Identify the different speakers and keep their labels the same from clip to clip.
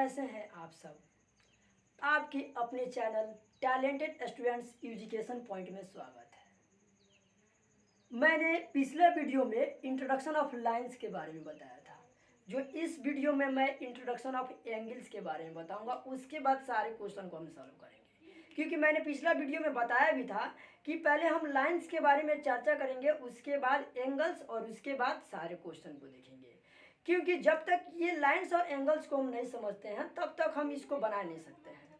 Speaker 1: कैसे हैं आप सब। आपके अपने channel talented students education point में स्वागत है। मैंने पिछले वीडियो में इंट्रोडक्शन ऑफ लाइंस के बारे में बताया था। जो इस वीडियो में मैं इंट्रोडक्शन ऑफ एंगल्स के बारे में बताऊंगा, उसके बाद सारे क्वेश्चन को हम सॉल्व करेंगे। क्योंकि मैंने पिछला वीडियो में बताया भी था कि पहले हम लाइंस के बारे में चर्चा करेंगे, उसके बाद एंगल्स और उसके बाद सारे क्वेश्चन को देखेंगे। क्योंकि जब तक ये लाइंस और एंगल्स को हम नहीं समझते हैं तब तक हम इसको बना नहीं सकते हैं।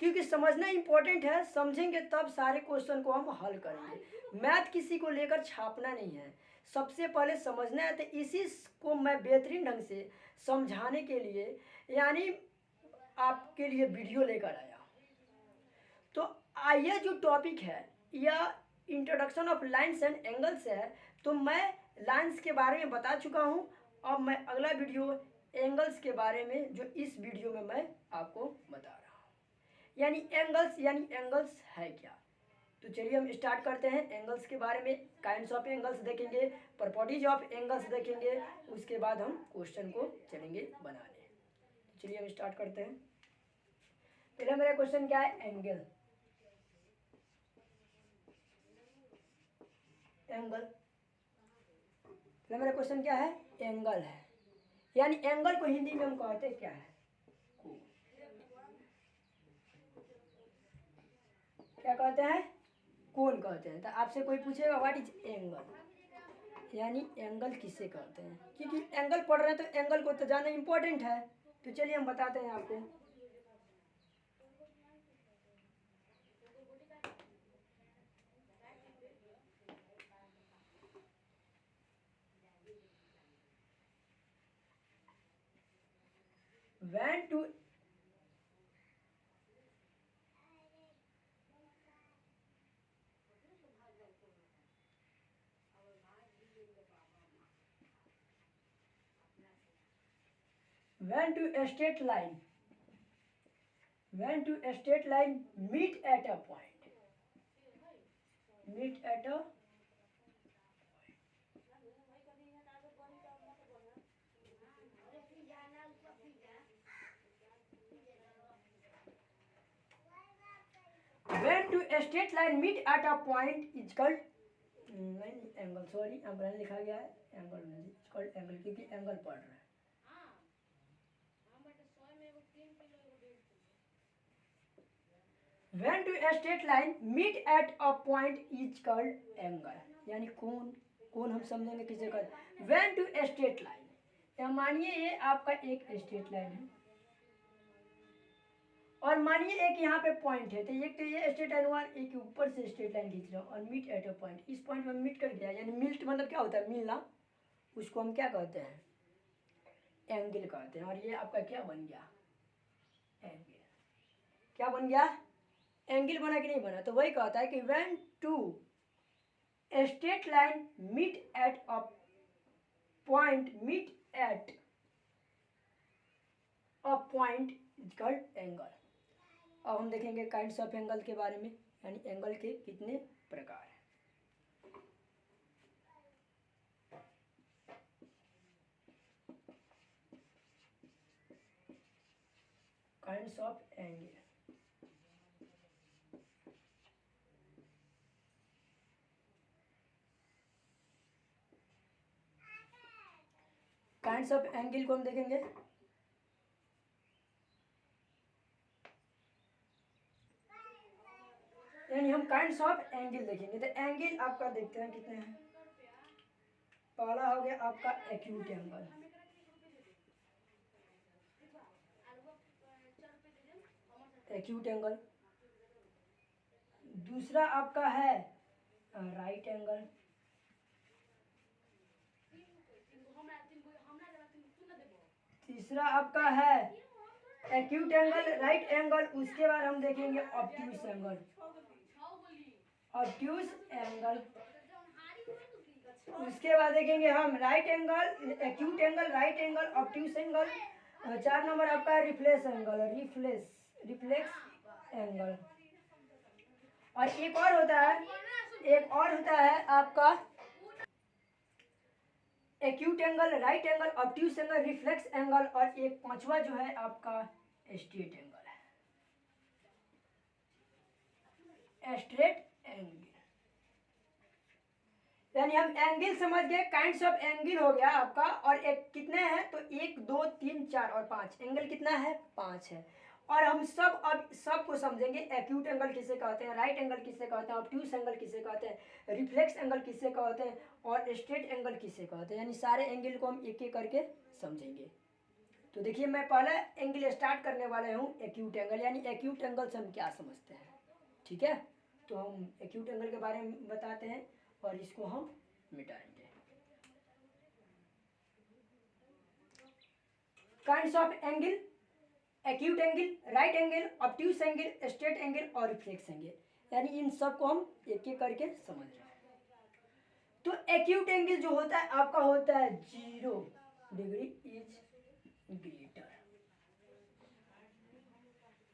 Speaker 1: क्योंकि समझना इंपॉर्टेंट है, समझेंगे तब सारे क्वेश्चन को हम हल करेंगे। मैथ किसी को लेकर छापना नहीं है, सबसे पहले समझना है। तो इसी को मैं बेहतरीन ढंग से समझाने के लिए यानी आपके लिए वीडियो लेकर आया। तो आइए, जो टॉपिक है यह introduction of lines and angles है। तो मैं लाइंस के बारे में बता चुका हूँ। अब मैं अगला वीडियो एंगल्स के बारे में जो इस वीडियो में मैं आपको बता रहा हूँ, यानी एंगल्स है क्या। तो चलिए हम स्टार्ट करते हैं एंगल्स के बारे में। काइंड्स ऑफ एंगल्स देखेंगे, प्रॉपर्टीज ऑफ एंगल्स देखेंगे, उसके बाद हम क्वेश्चन को चलेंगे बनाने। तो चलिए हम स्टार्ट करते हैं। पहला मेरा क्वेश्चन क्या है, एंगल। पहला मेरा क्वेश्चन क्या है, एंगल है। यानी एंगल को हिंदी में हम कहते हैं क्या है, कोण। क्या कहते हैं, कोण कहते हैं। तो आपसे कोई पूछेगा व्हाट इज एंगल, यानी एंगल किसे कहते हैं। क्योंकि एंगल पढ़ रहे हैं तो एंगल को तो जानना इंपॉर्टेंट है। तो चलिए हम बताते हैं आपको। when two straight line meet at a point, is called angle. Sorry, angle लिखा गया है, एंगल नहीं, इट्स कॉल्ड एंगल, क्योंकि एंगल पढ़ रहे हैं। When two straight line meet at a point is called angle, यानी कोण हम समझेंगे किसे कहते हैं। When two straight line, या मानिए ये आपका एक स्ट्रेट लाइन है और मानिए एक यहाँ पे पॉइंट है। तो ये स्ट्रेट लाइन हुआ, एक ऊपर से स्ट्रेट लाइन खींच रहा हूँ और मीट एट अ पॉइंट, इस पॉइंट में मीट कर गया। यानी मिल्ट मतलब क्या होता है, मिलना। उसको हम क्या कहते हैं, एंगल कहते हैं। और ये आपका क्या बन गया, एंगल। क्या बन गया, एंगल बना कि नहीं बना। तो वही कहता है कि when two straight line meet at a point is called angle. अब हम देखेंगे काइंड्स ऑफ एंगल के बारे में, यानी एंगल के कितने प्रकार हैं। Kinds of angle, kinds of angle को हम देखेंगे। यानी हम काइंड्स ऑफ एंगल देखेंगे। तो एंगल आपका देखते हैं कितने हैं। पहला हो गया आपका एक्यूट एंगल, एक्यूट एंगल। दूसरा आपका है राइट एंगल। तीसरा आपका है एक्यूट एंगल, राइट एंगल। उसके बाद हम देखेंगे ऑब्ट्यूस एंगल, ऑब्ट्यूस एंगल। उसके बाद देखेंगे हम right angle, acute angle, right angle, obtuse angle. 4 number आपका रिफ्लेक्स एंगल, रिफ्लेक्स एंगल। और एक और होता है आपका acute angle, right angle, obtuse angle, reflex angle, और एक पांचवा जो है आपका स्ट्रेट एंगल है, स्ट्रेट एंगल। यानी हम एंगल समझ गए, काइंड्स ऑफ एंगल हो गया आपका, और एक कितने हैं तो 1 2 3 4 और 5 एंगल कितना है 5 है। और हम सब अब सबको समझेंगे, एक्यूट एंगल किसे कहते हैं, राइट एंगल किसे कहते हैं, ऑब्ट्यूस एंगल किसे कहते हैं, रिफ्लेक्स एंगल किसे कहते हैं, और स्ट्रेट एंगल किसे कहते हैं। यानी सारे एंगल को हम एक एक करके समझेंगे। तो देखिए मैं पहला एंगल स्टार्ट करने वाला हूँ एक्यूट एंगल। यानी एक्यूट एंगल से हम क्या समझते हैं, ठीक है। तो हम एक्यूट एंगल के बारे में बताते हैं और इसको हम मिटाएंगे। Kinds of angle, acute angle, right angle, obtuse angle, straight angle और रिफ्लेक्स एंगल। यानी इन सब को हम एक एक करके समझ रहे हैं। तो एक्यूट एंगल जो होता है आपका होता है 0 degree is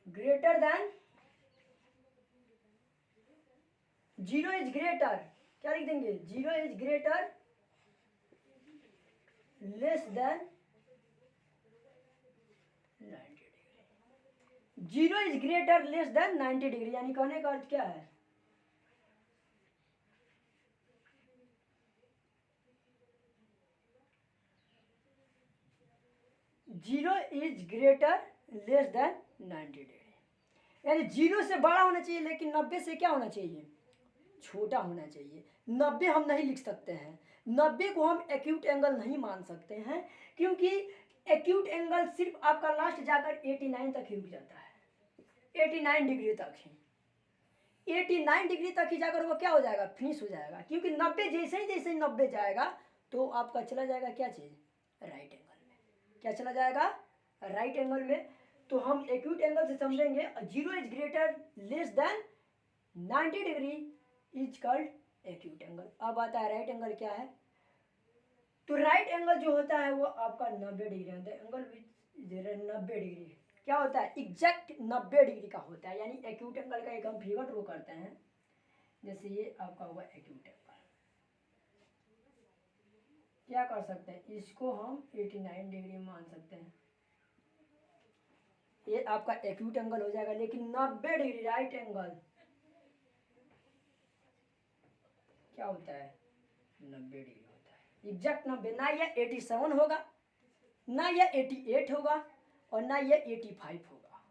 Speaker 1: greater than 0 is greater, क्या लिख देंगे 0 is greater less than 90 degree. 0 is greater less than 90 degree, यानी कहने का अर्थ क्या है, zero is greater less than 90 degree. यानी 0 से बड़ा होना चाहिए, लेकिन 90 से क्या होना चाहिए, छोटा होना चाहिए। 90 हम नहीं लिख सकते हैं, 90 को हम एक्यूट एंगल नहीं मान सकते हैं, क्योंकि एक्यूट एंगल सिर्फ आपका लास्ट जाकर 89 तक ही रुक जाता है, 89 डिग्री तक ही, 89 डिग्री तक ही जाकर वो क्या हो जाएगा, फिनिश हो जाएगा। क्योंकि 90 जैसे ही 90 जाएगा तो आपका चला जाएगा क्या चीज़, राइट एंगल में। क्या चला जाएगा, राइट एंगल में। तो हम एक्यूट एंगल से समझेंगे 0 is greater less than 90 degree is called acute angle. अब आता है राइट एंगल क्या है। तो राइट एंगल जो होता है वो आपका 90 डिग्री होता है, एंगल विच 90 डिग्री क्या होता है, एग्जैक्ट 90 डिग्री का होता है। यानी एक्यूट एंगल का एक हम फिगर ड्रॉ करते हैं, जैसे ये आपका हुआ एक्यूट एंगल। क्या कर सकते हैं, इसको हम 89 डिग्री मान सकते हैं, ये आपका एक्यूट एंगल हो जाएगा। लेकिन 90 डिग्री राइट एंगल क्या होता है, 90 डिग्री होता है, एग्जैक्ट 90। ना ये 87 होगा, ना ये 88 होगा, और ना ये 85 होगा।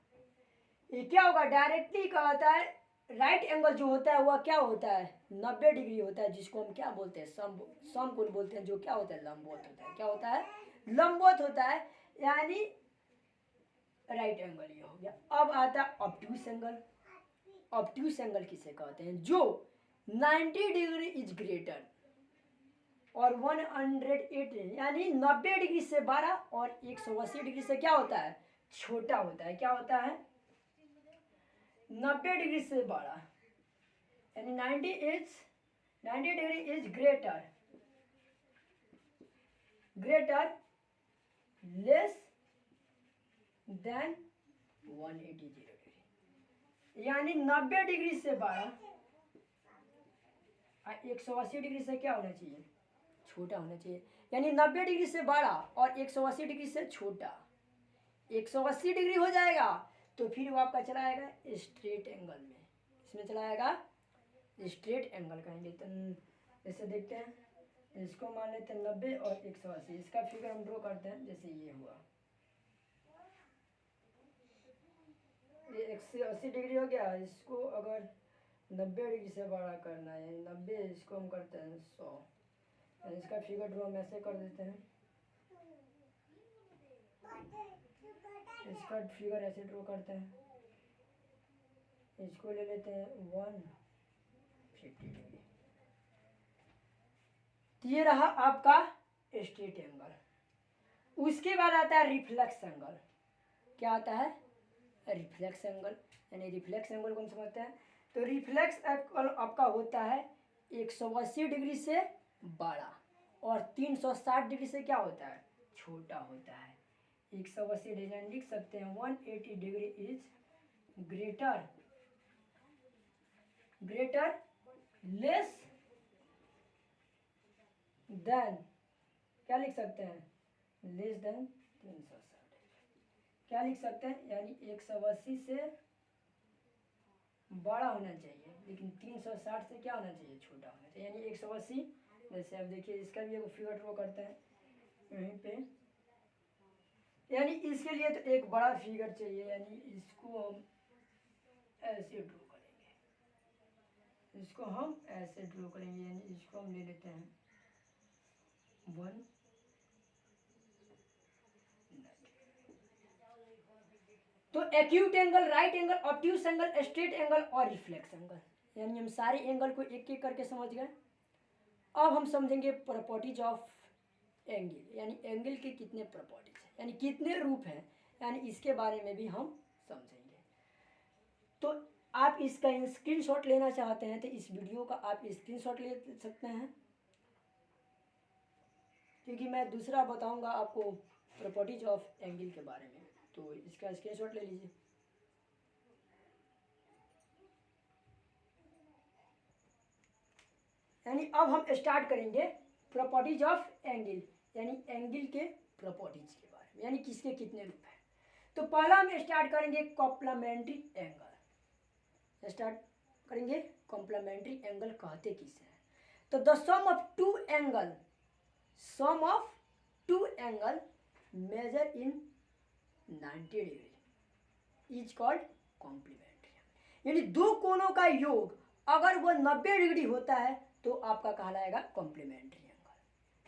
Speaker 1: ये क्या होगा, डायरेक्टली कहता है राइट एंगल जो होता है वह क्या होता है, 90 डिग्री होता है, जिसको हम क्या बोलते हैं, समकोण बोलते हैं, जो क्या होता है, लंबवत होता है। क्या होता है, लंबवत होता है। यानी राइट एंगल ये हो गया। अब आता है ऑब्ट्यूस एंगल। ऑब्ट्यूस एंगल किसे कहते हैं, जो 90 डिग्री इज ग्रेटर और 180 यानी 90 डिग्री से बड़ा और 180 डिग्री से क्या होता है, छोटा होता है। क्या होता है, 90 डिग्री से बड़ा, यानी 90 degree is greater less than 180 degree. यानी 90 डिग्री से बड़ा 180 डिग्री से क्या होना चाहिए, छोटा होना चाहिए। यानी 90 डिग्री से बड़ा और 180 डिग्री से छोटा, 180 डिग्री हो जाएगा तो फिर वो आपका चला आएगा स्ट्रेट एंगल में। इसमें चला आएगा स्ट्रेट एंगल कहेंगे। तो जैसे देखते हैं, इसको मान लेते हैं 90 और 180, इसका फिगर हम ड्रॉ करते हैं। जैसे ये हुआ, ये 180 डिग्री हो गया। इसको अगर 90 डिग्री से बड़ा करना है, 90 इसको हम करते हैं 100, इसका फिगर ड्रॉ हम ऐसे कर देते हैं, इसका फिगर ऐसे ड्रॉ करते हैं। इसको ले लेते हैं 150 डिग्री। ये रहा आपका स्ट्रेट एंगल। उसके बाद आता है रिफ्लेक्स एंगल। क्या आता है, रिफ्लेक्स एंगल। यानी रिफ्लेक्स एंगल को हम समझते हैं। तो रिफ्लेक्स एंगल आपका होता है 180 डिग्री से बड़ा और 360 डिग्री से क्या होता है, छोटा होता है। 180 डिग्री लिख सकते हैं, 180 degree is greater less than क्या लिख सकते हैं, लेस देन 360। क्या लिख सकते हैं, यानी 180 से बड़ा होना चाहिए, लेकिन 360 से क्या होना चाहिए, छोटा होना चाहिए, यानी 180। जैसे अब देखिए इसका भी एक फिगर ड्रॉ करते हैं यहीं पे, यानी इसके लिए तो एक बड़ा फिगर चाहिए, यानी इसको हम ऐसे ड्रॉ करेंगे, इसको हम ऐसे ड्रॉ करेंगे, यानी इसको हम ले लेते हैं 1। तो acute angle, right angle, obtuse angle, straight angle और रिफ्लेक्स एंगल, यानी हम सारे एंगल को एक एक करके समझ गए। अब हम समझेंगे प्रॉपर्टीज ऑफ एंगल, यानी एंगल के कितने प्रॉपर्टीज हैं, यानी कितने रूप हैं, यानी इसके बारे में भी हम समझेंगे। तो आप इसका स्क्रीनशॉट लेना चाहते हैं तो इस वीडियो का आप स्क्रीनशॉट ले सकते हैं, क्योंकि मैं दूसरा बताऊंगा आपको प्रॉपर्टीज ऑफ एंगल के बारे में, तो इसका स्क्रीनशॉट ले लीजिए। यानी अब हम स्टार्ट करेंगे प्रॉपर्टीज ऑफ एंगल, यानी एंगल के प्रॉपर्टीज के बारे में, यानी किसके कितने रूप हैं। तो पहला हम स्टार्ट करेंगे कॉम्प्लीमेंट्री एंगल, स्टार्ट करेंगे कॉम्प्लीमेंट्री एंगल कहते किसे हैं। तो the sum of two angle, sum of two angle measure in 90 degree is called complementary, यानी दो कोणों का योग अगर वो 90 डिग्री होता है तो आपका कहलाएगा कॉम्प्लीमेंट्री एंगल।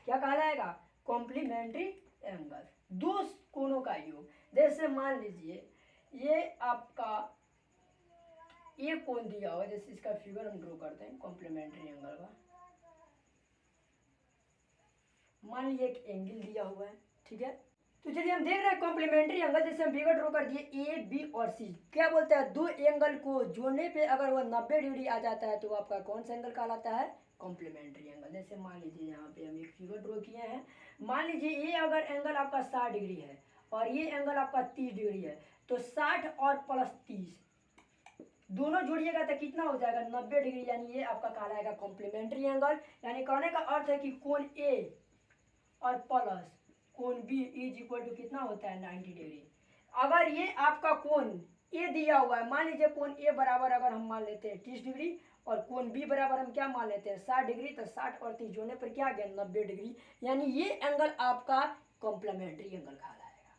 Speaker 1: क्या कहलाएगा, कॉम्प्लीमेंट्री एंगल, दो कोणों का योग। जैसे मान लीजिए ये आपका ये कोण दिया हुआ है, जैसे इसका फिगर हम ड्रॉ करते हैं कॉम्प्लीमेंट्री एंगल का। मान लीजिए एक एंगल दिया हुआ है, ठीक है। तो चलिए हम देख रहे हैं कॉम्प्लीमेंट्री एंगल, जैसे हम फिगर ड्रॉ कर दिए ए बी और सी। क्या बोलते हैं, दो एंगल को जोड़ने पे अगर वो 90 डिग्री आ जाता है तो आपका कौन सा एंगल कहलाता है, कॉम्प्लीमेंट्री एंगल। जैसे मान लीजिए यहाँ पे हम एक फिगर ड्रॉ किए हैं, मान लीजिए ये अगर एंगल आपका 60 डिग्री है और ये एंगल आपका 30 डिग्री है, तो 60 और प्लस 30 दोनों जोड़िएगा तो कितना हो जाएगा, 90 डिग्री, यानी ये आपका कहलाएगा कॉम्प्लीमेंट्री एंगल। यानी कहने का अर्थ है कि कोण ए और प्लस कोण बी इज इक्वल टू कितना होता है, 90 डिग्री। अगर ये आपका कोण ए दिया हुआ है, मान लीजिए कोण ए बराबर अगर हम मान लेते हैं 30 डिग्री और कोण बी बराबर हम क्या मान लेते हैं 60 डिग्री, तो 60 और 30 जोड़ने पर क्या आ गया, 90 डिग्री, यानी ये एंगल आपका कॉम्प्लीमेंट्री एंगल कहलाएगा।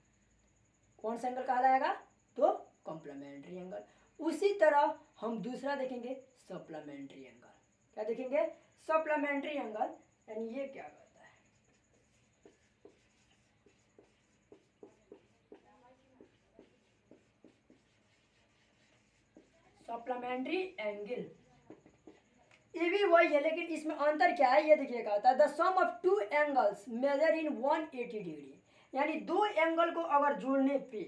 Speaker 1: कौन सा एंगल कहलाएगा, तो कॉम्प्लीमेंट्री एंगल। उसी तरह हम दूसरा देखेंगे सप्लीमेंट्री एंगल। क्या देखेंगे, सप्लीमेंट्री एंगल, यानी ये क्या करता है, सप्लीमेंट्री एंगल, ये भी वही है, लेकिन इसमें अंतर क्या है ये देखिएगा, the sum of two angles measure in 180 degree, यानी दो एंगल को अगर जोड़ने पे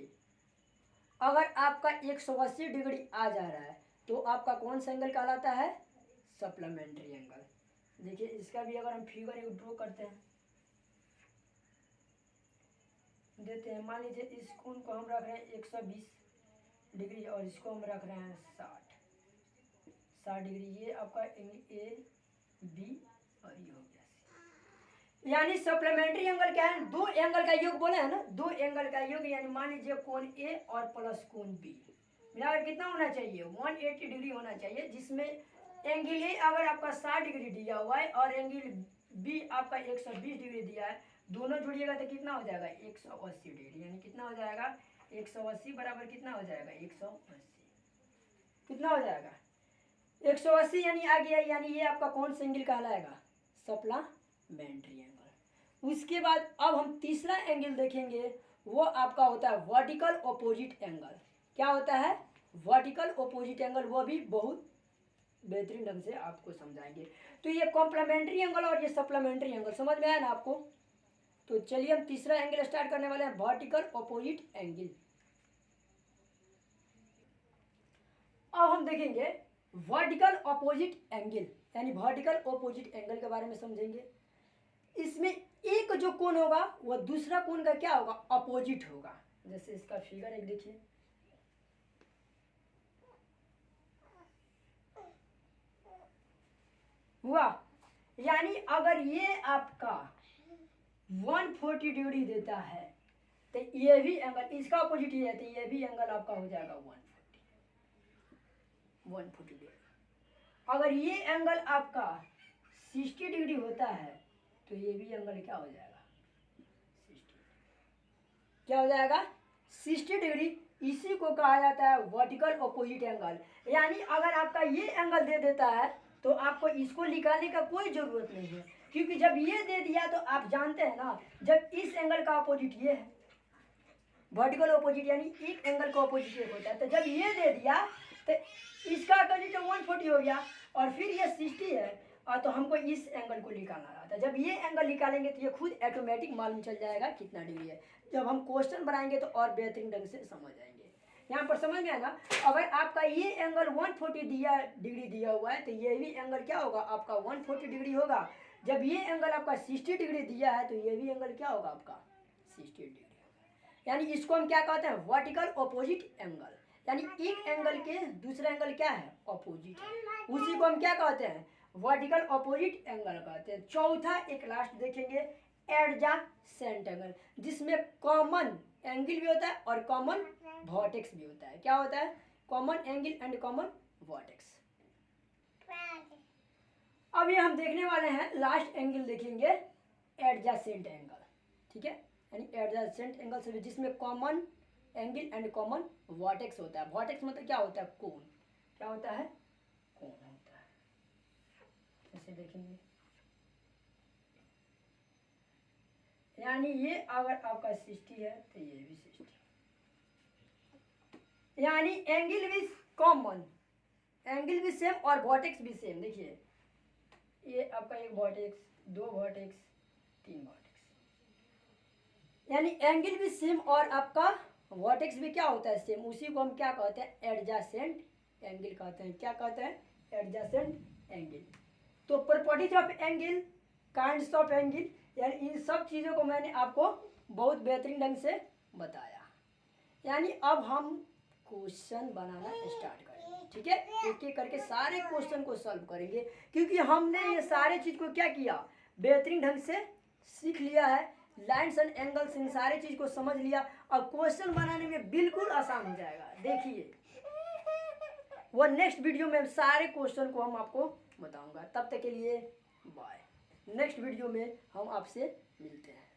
Speaker 1: अगर आपका 180 डिग्री आ जा रहा है तो आपका कौन सा एंगल कहलाता है, सप्लीमेंट्री एंगल। देखिए इसका भी अगर हम फिगर एक ड्रॉ करते हैं, देते हैं, मान लीजिए इस कोण को हम रख रहे हैं 120 डिग्री और इसको हम रख रहे हैं 60 डिग्री, ये आपका ए बी और ये हो गया सी। यानी सप्लीमेंट्री एंगल क्या है, दो एंगल का योग बोले हैं ना, दो एंगल का योग, यानी मान लीजिए कोण ए और प्लस कोण बी मिलाकर कितना होना चाहिए, 180 डिग्री होना चाहिए, जिसमें एंगल ए अगर आपका 60 डिग्री दिया हुआ है और एंगल बी आपका 120 डिग्री दिया है, दोनों जुड़िएगा तो कितना हो जाएगा, 180 डिग्री, यानी कितना हो जाएगा, 180 बराबर कितना हो जाएगा, 180 कितना हो जाएगा, 180, यानी आ गया, यानी ये आपका कौन सा एंगल कहलाएगा, सप्लीमेंट्री एंगल। उसके बाद अब हम तीसरा एंगल देखेंगे, वो आपका होता है वर्टिकल ऑपोजिट एंगल। क्या होता है, वर्टिकल ऑपोजिट एंगल, वो भी बहुत बेहतरीन ढंग से आपको समझाएंगे। तो ये कॉम्प्लीमेंट्री एंगल और ये सप्लीमेंट्री एंगल समझ में आया ना आपको। तो चलिए हम तीसरा एंगल स्टार्ट करने वाले हैं, वर्टिकल ऑपोजिट एंगल। अब हम देखेंगे वर्टिकल ऑपोजिट एंगल, यानी वर्टिकल ऑपोजिट एंगल के बारे में समझेंगे। इसमें एक जो कोण होगा वह दूसरा कोण का क्या होगा, अपोजिट होगा। जैसे इसका फिगर एक देखिए, हुआ, यानी अगर ये आपका 140 डिग्री देता है तो ये भी एंगल, इसका अपोजिट ये है तो ये भी एंगल आपका हो जाएगा 140 डिग्री। अगर ये एंगल आपका 60 डिग्री होता है तो ये भी एंगल क्या हो जाएगा 60, क्या हो जाएगा 60 डिग्री। इसी को कहा जाता है वर्टिकल अपोजिट एंगल। यानी अगर आपका ये एंगल दे देता है तो आपको इसको निकालने का कोई ज़रूरत नहीं है, क्योंकि जब ये दे दिया तो आप जानते हैं ना, जब इस एंगल का अपोजिट ये है, वर्टिकल अपोजिट यानी एक एंगल का अपोजिट ये होता है, तो जब ये दे दिया तो इसका अपोजिट 140 हो गया और फिर ये 60 है और तो हमको इस एंगल को निकालना रहा था। जब ये एंगल निकालेंगे तो ये खुद ऑटोमेटिक मालूम चल जाएगा कितना डिग्री है। जब हम क्वेश्चन बनाएंगे तो और बेहतरीन ढंग से समझ आएंगे। यहाँ पर समझ में आया ना, अगर आपका ये एंगल 140 डिग्री दिया हुआ है तो ये भी एंगल क्या होगा आपका 140 डिग्री होगा। जब ये एंगल आपका 60 डिग्री दिया है तो ये भी एंगल क्या होगा आपका 60 डिग्री। यानी इसको हम क्या कहते हैं वर्टिकल अपोजिट एंगल। यानी एक एंगल के दूसरा एंगल क्या है अपोजिट है, उसी को हम क्या कहते हैं वर्टिकल अपोजिट एंगल कहते हैं। चौथा एक लास्ट देखेंगे एडजासेंट एंगल, जिसमें कॉमन एंगल भी होता है और कॉमन वर्टेक्स भी होता है। क्या होता है common angle and common vertex. अब ये हम देखने वाले हैं लास्ट एंगल देखेंगे एडजासेंट एंगल, ठीक है। यानी एडजेसेंट एंगल से जिसमें common angle and common vertex होता है। वर्टेक्स मतलब क्या होता है कोण, क्या होता है कोण होता है। ऐसे देखेंगे यानी ये अगर आपका 60 है तो ये भी 60, यानी एंगल भी कॉमन, एंगल भी सेम और वर्टेक्स भी सेम। देखिए ये आपका एक वर्टेक्स, दो वर्टेक्स, तीन वर्टेक्स, यानी एंगल भी सेम और आपका वर्टेक्स भी क्या होता है सेम। उसी को हम क्या कहते हैं एडजेसेंट एंगल कहते हैं। क्या कहते हैं एडजेसेंट एंगल। तो properties of angle, kinds of angle, यानी इन सब चीज़ों को मैंने आपको बहुत बेहतरीन ढंग से बताया। यानी अब हम क्वेश्चन बनाना स्टार्ट करेंगे, ठीक है। एक एक करके सारे क्वेश्चन को सॉल्व करेंगे, क्योंकि हमने ये सारे चीज़ को क्या किया बेहतरीन ढंग से सीख लिया है। लाइन्स एंड एंगल्स इन सारे चीज़ को समझ लिया। अब क्वेश्चन बनाने में बिल्कुल आसान हो जाएगा। देखिए वो नेक्स्ट वीडियो में सारे क्वेश्चन को हम आपको बताऊंगा। तब तक के लिए बाय। नेक्स्ट वीडियो में हम आपसे मिलते हैं।